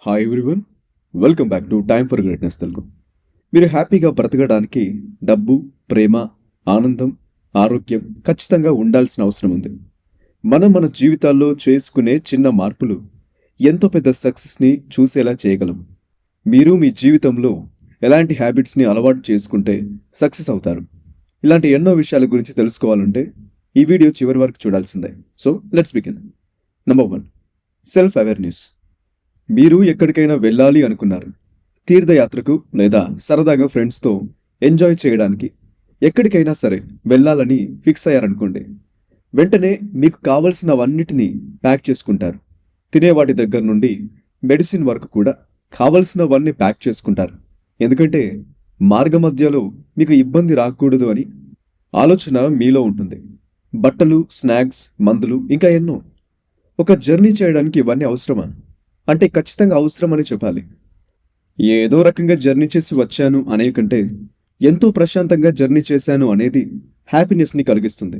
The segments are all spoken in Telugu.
Hi everyone, welcome back to time for greatness Telugu. మీరు హ్యాపీగా బ్రతకడానికి డబ్బు, ప్రేమ, ఆనందం, ఆరోగ్యం ఖచ్చితంగా ఉండాల్సిన అవసరం ఉంది. మన జీవితాల్లో చేసుకునే చిన్న మార్పులు ఎంతో పెద్ద సక్సెస్ని చూసేలా చేయగలం. మీరు మీ జీవితంలో ఎలాంటి హ్యాబిట్స్ని అలవాటు చేసుకుంటే సక్సెస్ అవుతారు. ఇలాంటి ఎన్నో విషయాల గురించి తెలుసుకోవాలంటే ఈ వీడియో చివరి వరకు చూడాల్సిందే. So let's begin. Number 1, self awareness. మీరు ఎక్కడికైనా వెళ్ళాలి అనుకున్నారు, తీర్థయాత్రకు లేదా సరదాగా ఫ్రెండ్స్తో ఎంజాయ్ చేయడానికి ఎక్కడికైనా సరే వెళ్ళాలని ఫిక్స్ అయ్యారనుకోండి. వెంటనే మీకు కావలసినవన్నిటినీ ప్యాక్ చేసుకుంటారు. తినేవాటి దగ్గర నుండి మెడిసిన్ వరకు కూడా కావలసినవన్నీ ప్యాక్ చేసుకుంటారు. ఎందుకంటే మార్గమధ్యలో మీకు ఇబ్బంది రాకూడదు అని ఆలోచన మీలో ఉంటుంది. బట్టలు, స్నాక్స్, మందులు, ఇంకా ఎన్నో. ఒక జర్నీ చేయడానికి ఇవన్నీ అవసరమా అంటే ఖచ్చితంగా అవసరం అని చెప్పాలి. ఏదో రకంగా జర్నీ చేసి వచ్చాను అనే కంటే ఎంతో ప్రశాంతంగా జర్నీ చేశాను అనేది హ్యాపీనెస్ని కలిగిస్తుంది.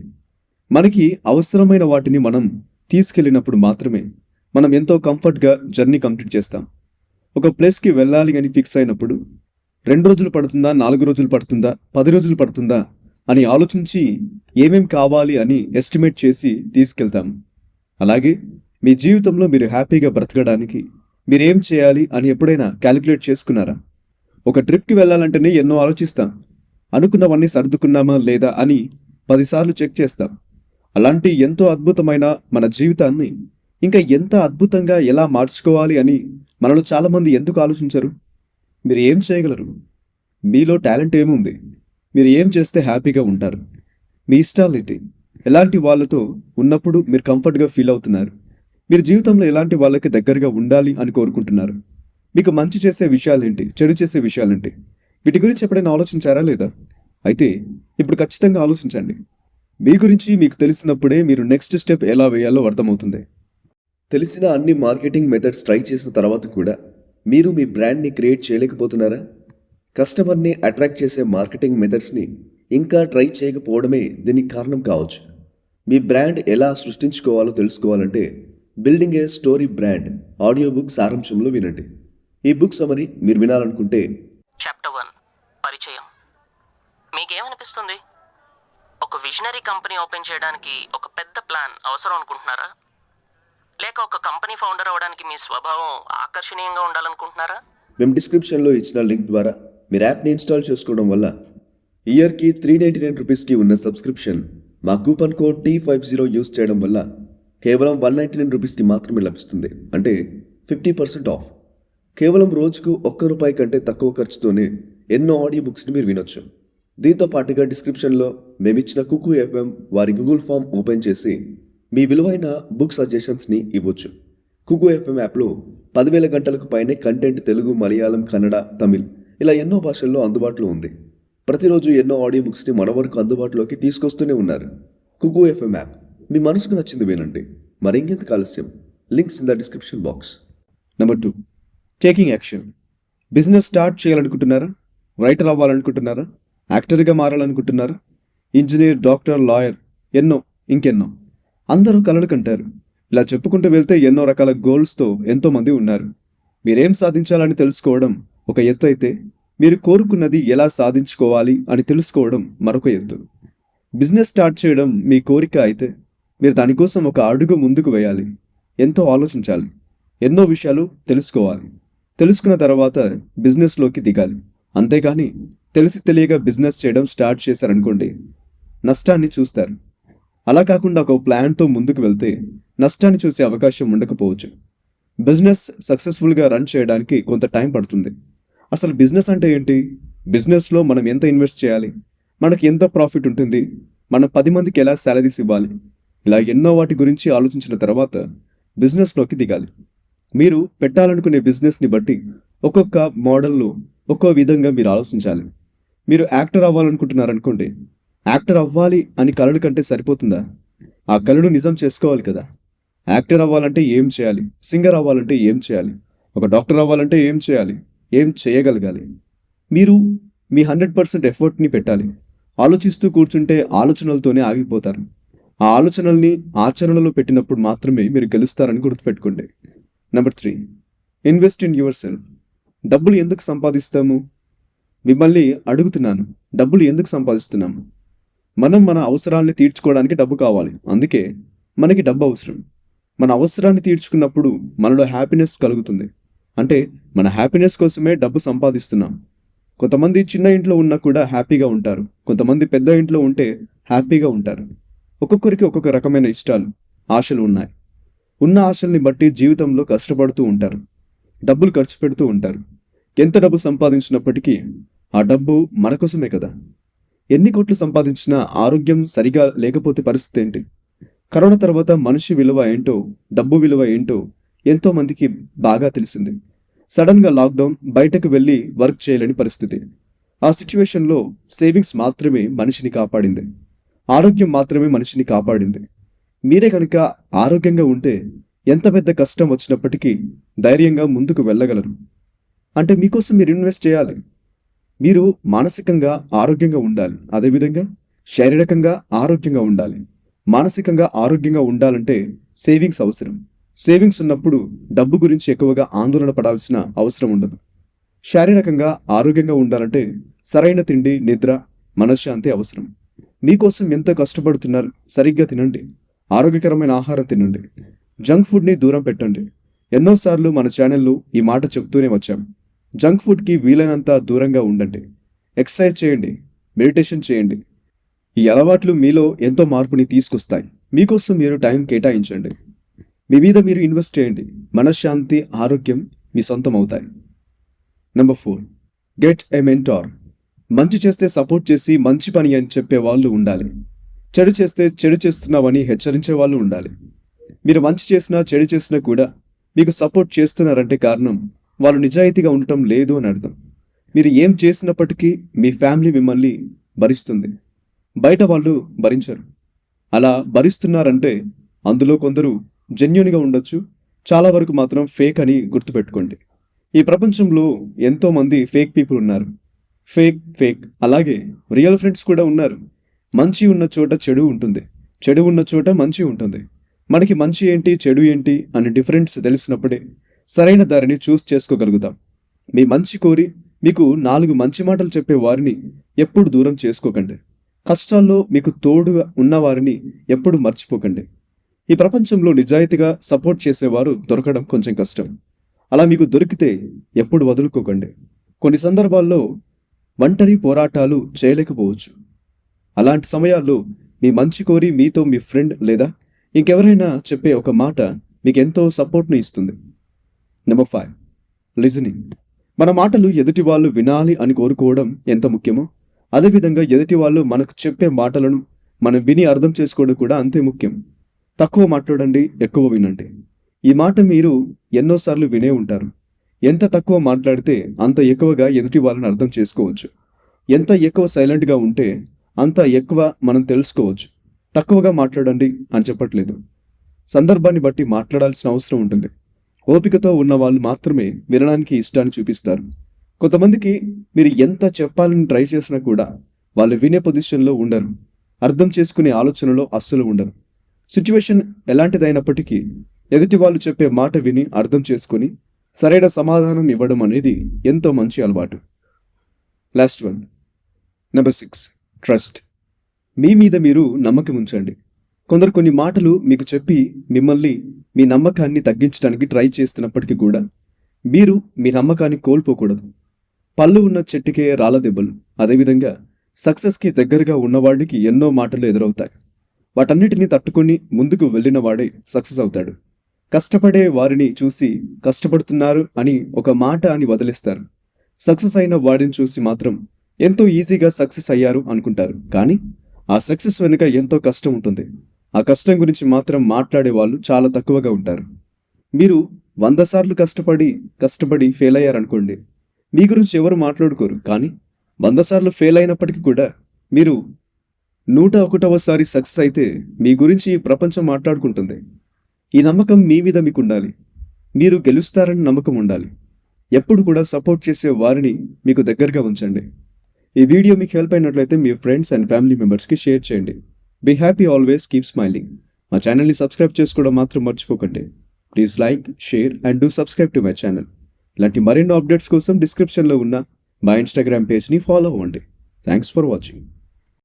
మనకి అవసరమైన వాటిని మనం తీసుకెళ్ళినప్పుడు మాత్రమే మనం ఎంతో కంఫర్ట్గా జర్నీ కంప్లీట్ చేస్తాం. ఒక ప్లేస్కి వెళ్ళాలి అని ఫిక్స్ అయినప్పుడు 2 రోజులు పడుతుందా, 4 రోజులు పడుతుందా, 10 రోజులు పడుతుందా అని ఆలోచించి ఏమేం కావాలి అని ఎస్టిమేట్ చేసి తీసుకెళ్తాం. అలాగే మీ జీవితంలో మీరు హ్యాపీగా బ్రతకడానికి మీరేం చేయాలి అని ఎప్పుడైనా క్యాలిక్యులేట్ చేసుకున్నారా? ఒక ట్రిప్కి వెళ్ళాలంటేనే ఎన్నో ఆలోచిస్తాం. అనుకున్నవన్నీ సర్దుకున్నామా లేదా అని 10 సార్లు చెక్ చేస్తాం. అలాంటి ఎంతో అద్భుతమైన మన జీవితాన్ని ఇంకా ఎంత అద్భుతంగా ఎలా మార్చుకోవాలి అని మనలో చాలామంది ఎందుకు ఆలోచించరు? మీరు ఏం చేయగలరు? మీలో టాలెంట్ ఏముంది? మీరు ఏం చేస్తే హ్యాపీగా ఉంటారు? మీ ఇష్టాలేంటి? ఎలాంటి వాళ్ళతో ఉన్నప్పుడు మీరు కంఫర్ట్గా ఫీల్ అవుతున్నారు? మీరు జీవితంలో ఎలాంటి వాళ్ళకి దగ్గరగా ఉండాలి అని కోరుకుంటున్నారు? మీకు మంచి చేసే విషయాలేంటి, చెడు చేసే విషయాలేంటి? వీటి గురించి ఎప్పుడైనా ఆలోచించారా లేదా? అయితే ఇప్పుడు ఖచ్చితంగా ఆలోచించండి. మీ గురించి మీకు తెలిసినప్పుడే మీరు నెక్స్ట్ స్టెప్ ఎలా వేయాలో అర్థమవుతుంది. తెలిసిన అన్ని మార్కెటింగ్ మెథడ్స్ ట్రై చేసిన తర్వాత కూడా మీరు మీ బ్రాండ్ని క్రియేట్ చేయలేకపోతున్నారా? కస్టమర్ని అట్రాక్ట్ చేసే మార్కెటింగ్ మెథడ్స్ని ఇంకా ట్రై చేయకపోవడమే దీనికి కారణం కావచ్చు. మీ బ్రాండ్ ఎలా సృష్టించుకోవాలో తెలుసుకోవాలంటే బిల్డింగ్ ఏ స్టోరీ బ్రాండ్ ఆడియో బుక్ సారాంశంలో వినండి. ఈ బుక్ సమరీ మీరు వినాలనుకుంటే చాప్టర్ 1 పరిచయం. మీకేమనిపిస్తుంది? ఒక విజనరీ కంపెనీ ఓపెన్ చేయడానికి ఒక పెద్ద ప్లాన్ అవసరం అనుకుంటున్నారా? లేక ఒక కంపెనీ ఫౌండర్ అవ్వడానికి మీ స్వభావం ఆకర్షణీయంగా ఉండాలనుకుంటున్నారా? మేము డిస్క్రిప్షన్లో ఇచ్చిన లింక్ ద్వారా మీరు యాప్ని ఇన్స్టాల్ చేసుకోవడం వల్ల ఇయర్కి 399 రూపీస్కి ఉన్న సబ్స్క్రిప్షన్ మా కూపన్ కోడ్ T50 యూజ్ చేయడం వల్ల కేవలం 199 రూపీస్కి మాత్రమే లభిస్తుంది. అంటే 50% ఆఫ్. కేవలం రోజుకు ₹1 కంటే తక్కువ ఖర్చుతోనే ఎన్నో ఆడియో బుక్స్ని మీరు వినొచ్చు. దీంతో పాటుగా డిస్క్రిప్షన్లో మేమిచ్చిన కుకు FM వారి గూగుల్ ఫామ్ ఓపెన్ చేసి మీ విలువైన బుక్ సజెషన్స్ని ఇవ్వచ్చు. కుకు FM యాప్లో 10,000 గంటలకు పైనే కంటెంట్ తెలుగు, మలయాళం, కన్నడ, తమిళ్ ఇలా ఎన్నో భాషల్లో అందుబాటులో ఉంది. ప్రతిరోజు ఎన్నో ఆడియో బుక్స్ని మన వరకు అందుబాటులోకి తీసుకొస్తూనే ఉన్నారు. కుకు FM యాప్ మీ మనసుకు నచ్చింది వినండి. మరింకెందుకు ఆలస్యం? Links in the description box. Number 2, taking action. Business start చేయాలనుకుంటున్నారా? రైటర్ అవ్వాలనుకుంటున్నారా? యాక్టర్గా మారాలనుకుంటున్నారా? ఇంజనీర్, డాక్టర్, లాయర్, ఎన్నో ఇంకెన్నో అందరూ కలలు కంటారు. ఇలా చెప్పుకుంటూ వెళ్తే ఎన్నో రకాల గోల్స్తో ఎంతోమంది ఉన్నారు. మీరేం సాధించాలని తెలుసుకోవడం ఒక ఎత్తు అయితే, మీరు కోరుకున్నది ఎలా సాధించుకోవాలి అని తెలుసుకోవడం మరొక ఎత్తు. బిజినెస్ స్టార్ట్ చేయడం మీ కోరిక అయితే మీరు దానికోసం ఒక అడుగు ముందుకు వేయాలి. ఎంతో ఆలోచించాలి. ఎన్నో విషయాలు తెలుసుకోవాలి. తెలుసుకున్న తర్వాత బిజినెస్లోకి దిగాలి. అంతేకాని తెలిసి తెలియక బిజినెస్ చేయడం స్టార్ట్ చేశారనుకోండి, నష్టాన్ని చూస్తారు. అలా కాకుండా ఒక ప్లాన్తో ముందుకు వెళ్తే నష్టాన్ని చూసే అవకాశం ఉండకపోవచ్చు. బిజినెస్ సక్సెస్ఫుల్గా రన్ చేయడానికి కొంత టైం పడుతుంది. అసలు బిజినెస్ అంటే ఏంటి? బిజినెస్లో మనం ఎంత ఇన్వెస్ట్ చేయాలి? మనకి ఎంత ప్రాఫిట్ ఉంటుంది? మనం 10 మందికి ఎలా శాలరీస్ ఇవ్వాలి? ఇలా ఎన్నో వాటి గురించి ఆలోచించిన తర్వాత బిజినెస్లోకి దిగాలి. మీరు పెట్టాలనుకునే బిజినెస్ని బట్టి ఒక్కొక్క మోడల్లో ఒక్కో విధంగా మీరు ఆలోచించాలి. మీరు యాక్టర్ అవ్వాలనుకుంటున్నారనుకోండి, యాక్టర్ అవ్వాలి అని కలలు కంటే సరిపోతుందా? ఆ కళను నిజం చేసుకోవాలి కదా. యాక్టర్ అవ్వాలంటే ఏం చేయాలి? సింగర్ అవ్వాలంటే ఏం చేయాలి? ఒక డాక్టర్ అవ్వాలంటే ఏం చేయాలి? ఏం చేయగలగాలి? మీరు మీ 100% ఎఫర్ట్ని పెట్టాలి. ఆలోచిస్తూ కూర్చుంటే ఆలోచనలతోనే ఆగిపోతారు. ఆ ఆలోచనల్ని ఆచరణలో పెట్టినప్పుడు మాత్రమే మీరు గెలుస్తారని గుర్తుపెట్టుకోండి. Number 3, invest in your self. డబ్బులు ఎందుకు సంపాదిస్తాము? మిమ్మల్ని అడుగుతున్నాను, డబ్బులు ఎందుకు సంపాదిస్తున్నాము? మనం మన అవసరాల్ని తీర్చుకోవడానికి డబ్బు కావాలి. అందుకే మనకి డబ్బు అవసరం. మన అవసరాన్ని తీర్చుకున్నప్పుడు మనలో హ్యాపీనెస్ కలుగుతుంది. అంటే మన హ్యాపీనెస్ కోసమే డబ్బు సంపాదిస్తున్నాం. కొంతమంది చిన్న ఇంట్లో ఉన్నా కూడా హ్యాపీగా ఉంటారు. కొంతమంది పెద్ద ఇంట్లో ఉంటే హ్యాపీగా ఉంటారు. ఒక్కొక్కరికి ఒక్కొక్క రకమైన ఇష్టాలు, ఆశలు ఉన్నాయి. ఉన్న ఆశల్ని బట్టి జీవితంలో కష్టపడుతూ ఉంటారు, డబ్బులు ఖర్చు పెడుతూ ఉంటారు. ఎంత డబ్బు సంపాదించినప్పటికీ ఆ డబ్బు మన కోసమే కదా. ఎన్ని కోట్లు సంపాదించినా ఆరోగ్యం సరిగా లేకపోతే పరిస్థితి ఏంటి? కరోనా తర్వాత మనిషి విలువ ఏంటో, డబ్బు విలువ ఏంటో ఎంతో మందికి బాగా తెలిసింది. సడన్గా లాక్డౌన్, బయటకు వెళ్ళి వర్క్ చేయలేని పరిస్థితి. ఆ సిచ్యువేషన్లో సేవింగ్స్ మాత్రమే మనిషిని కాపాడింది. ఆరోగ్యం మాత్రమే మనిషిని కాపాడింది. మీరే కనుక ఆరోగ్యంగా ఉంటే ఎంత పెద్ద కష్టం వచ్చినప్పటికీ ధైర్యంగా ముందుకు వెళ్ళగలరు. అంటే మీకోసం మీరు ఇన్వెస్ట్ చేయాలి. మీరు మానసికంగా ఆరోగ్యంగా ఉండాలి. అదేవిధంగా శారీరకంగా ఆరోగ్యంగా ఉండాలి. మానసికంగా ఆరోగ్యంగా ఉండాలంటే సేవింగ్స్ అవసరం. సేవింగ్స్ ఉన్నప్పుడు డబ్బు గురించి ఎక్కువగా ఆందోళన పడాల్సిన అవసరం ఉండదు. శారీరకంగా ఆరోగ్యంగా ఉండాలంటే సరైన తిండి, నిద్ర, మనశ్శాంతి అవసరం. మీకోసం ఎంతో కష్టపడుతున్నారు, సరిగ్గా తినండి. ఆరోగ్యకరమైన ఆహారం తినండి. జంక్ ఫుడ్ని దూరం పెట్టండి. ఎన్నోసార్లు మన ఛానల్లో ఈ మాట చెప్తూనే వచ్చాం. జంక్ ఫుడ్కి వీలైనంత దూరంగా ఉండండి. ఎక్సర్సైజ్ చేయండి, మెడిటేషన్ చేయండి. ఈ అలవాట్లు మీలో ఎంతో మార్పుని తీసుకొస్తాయి. మీకోసం మీరు టైం కేటాయించండి. మీ మీద మీరు ఇన్వెస్ట్ చేయండి. మనశ్శాంతి, ఆరోగ్యం మీ సొంతం అవుతాయి. Number 4, get a mentor. మంచి చేస్తే సపోర్ట్ చేసి మంచి పని అని చెప్పే వాళ్ళు ఉండాలి. చెడు చేస్తే చెడు చేస్తున్నావని హెచ్చరించే వాళ్ళు ఉండాలి. మీరు మంచి చేసినా చెడు చేసినా కూడా మీకు సపోర్ట్ చేస్తున్నారంటే కారణం వాళ్ళు నిజాయితీగా ఉండటం లేదు అని అర్థం. మీరు ఏం చేసినప్పటికీ మీ ఫ్యామిలీ మిమ్మల్ని భరిస్తుంది, బయట వాళ్ళు భరించరు. అలా భరిస్తున్నారంటే అందులో కొందరు జెన్యూన్గా ఉండొచ్చు, చాలా వరకు మాత్రం ఫేక్ అని గుర్తుపెట్టుకోండి. ఈ ప్రపంచంలో ఎంతో మంది ఫేక్ పీపుల్ ఉన్నారు. ఫేక్ అలాగే రియల్ ఫ్రెండ్స్ కూడా ఉన్నారు. మంచి ఉన్న చోట చెడు ఉంటుంది, చెడు ఉన్న చోట మంచి ఉంటుంది. మనకి మంచి ఏంటి, చెడు ఏంటి అనే డిఫరెన్స్ తెలిసినప్పుడే సరైన దారిని చూస్ చేసుకోగలుగుతాం. మీ మంచి కోరి మీకు 4 మంచి మాటలు చెప్పే వారిని ఎప్పుడు దూరం చేసుకోకండి. కష్టాల్లో మీకు తోడుగా ఉన్నవారిని ఎప్పుడు మర్చిపోకండి. ఈ ప్రపంచంలో నిజాయితీగా సపోర్ట్ చేసేవారు దొరకడం కొంచెం కష్టం. అలా మీకు దొరికితే ఎప్పుడు వదులుకోకండి. కొన్ని సందర్భాల్లో ఒంటరి పోరాటాలు చేయలేకపోవచ్చు. అలాంటి సమయాల్లో మీ మంచి కోరి మీతో మీ ఫ్రెండ్ లేదా ఇంకెవరైనా చెప్పే ఒక మాట మీకెంతో సపోర్ట్ని ఇస్తుంది. Number 5, listening. మన మాటలు ఎదుటి వాళ్ళు వినాలి అని కోరుకోవడం ఎంత ముఖ్యమో, అదేవిధంగా ఎదుటి వాళ్ళు మనకు చెప్పే మాటలను మనం విని అర్థం చేసుకోవడం కూడా అంతే ముఖ్యం. తక్కువ మాట్లాడండి, ఎక్కువ వినండి. ఈ మాట మీరు ఎన్నోసార్లు వినే ఉంటారు. ఎంత తక్కువ మాట్లాడితే అంత ఎక్కువగా ఎదుటి వాళ్ళని అర్థం చేసుకోవచ్చు. ఎంత ఎక్కువ సైలెంట్గా ఉంటే అంత ఎక్కువ మనం తెలుసుకోవచ్చు. తక్కువగా మాట్లాడండి అని చెప్పట్లేదు. సందర్భాన్ని బట్టి మాట్లాడాల్సిన అవసరం ఉంటుంది. ఓపికతో ఉన్న వాళ్ళు మాత్రమే వినడానికి ఇష్టాన్ని చూపిస్తారు. కొంతమందికి మీరు ఎంత చెప్పాలని ట్రై చేసినా కూడా వాళ్ళు వినే పొజిషన్లో ఉండరు, అర్థం చేసుకునే ఆలోచనలో అస్సలు ఉండరు. సిచ్యువేషన్ ఎలాంటిదైనప్పటికీ ఎదుటి వాళ్ళు చెప్పే మాట విని అర్థం చేసుకుని సరైన సమాధానం ఇవ్వడం అనేది ఎంతో మంచి అలవాటు. Last one, number 6, trust. మీ మీద మీరు నమ్మకం ఉంచండి. కొందరు కొన్ని మాటలు మీకు చెప్పి మిమ్మల్ని మీ నమ్మకాన్ని తగ్గించడానికి ట్రై చేస్తున్నప్పటికీ కూడా మీరు మీ నమ్మకాన్ని కోల్పోకూడదు. పళ్ళు ఉన్న చెట్టుకే రాళ్ళ దెబ్బలు. అదేవిధంగా సక్సెస్కి దగ్గరగా ఉన్నవాడికి ఎన్నో మాటలు ఎదురవుతాయి. వాటన్నిటినీ తట్టుకొని ముందుకు వెళ్ళిన వాడే సక్సెస్ అవుతాడు. కష్టపడే వారిని చూసి కష్టపడుతున్నారు అని ఒక మాట అని వదిలేస్తారు. సక్సెస్ అయిన వాడిని చూసి మాత్రం ఎంతో ఈజీగా సక్సెస్ అయ్యారు అనుకుంటారు. కానీ ఆ సక్సెస్ వెనుక ఎంతో కష్టం ఉంటుంది. ఆ కష్టం గురించి మాత్రం మాట్లాడే వాళ్ళు చాలా తక్కువగా ఉంటారు. మీరు 100 సార్లు కష్టపడి ఫెయిల్ అయ్యారనుకోండి, మీ గురించి ఎవరు మాట్లాడుకోరు. కానీ 100 సార్లు ఫెయిల్ అయినప్పటికీ కూడా మీరు 101వ సక్సెస్ అయితే మీ గురించి ప్రపంచం మాట్లాడుకుంటుంది. ఈ నమ్మకం మీ మీద మీకు ఉండాలి. మీరు గెలుస్తారని నమ్మకం ఉండాలి. ఎప్పుడు కూడా సపోర్ట్ చేసే వారిని మీకు దగ్గరగా ఉంచండి. ఈ వీడియో మీకు హెల్ప్ అయినట్లయితే మీ ఫ్రెండ్స్ అండ్ ఫ్యామిలీ మెంబర్స్కి షేర్ చేయండి. Be happy, always keep smiling. మా ఛానల్ని సబ్స్క్రైబ్ చేసుకోవడం మాత్రం మర్చిపోకండి. Please like, share and do subscribe to my channel. ఇలాంటి మరెన్నో అప్డేట్స్ కోసం డిస్క్రిప్షన్లో ఉన్న మా ఇన్స్టాగ్రామ్ పేజ్ని ఫాలో అవ్వండి. Thanks for watching.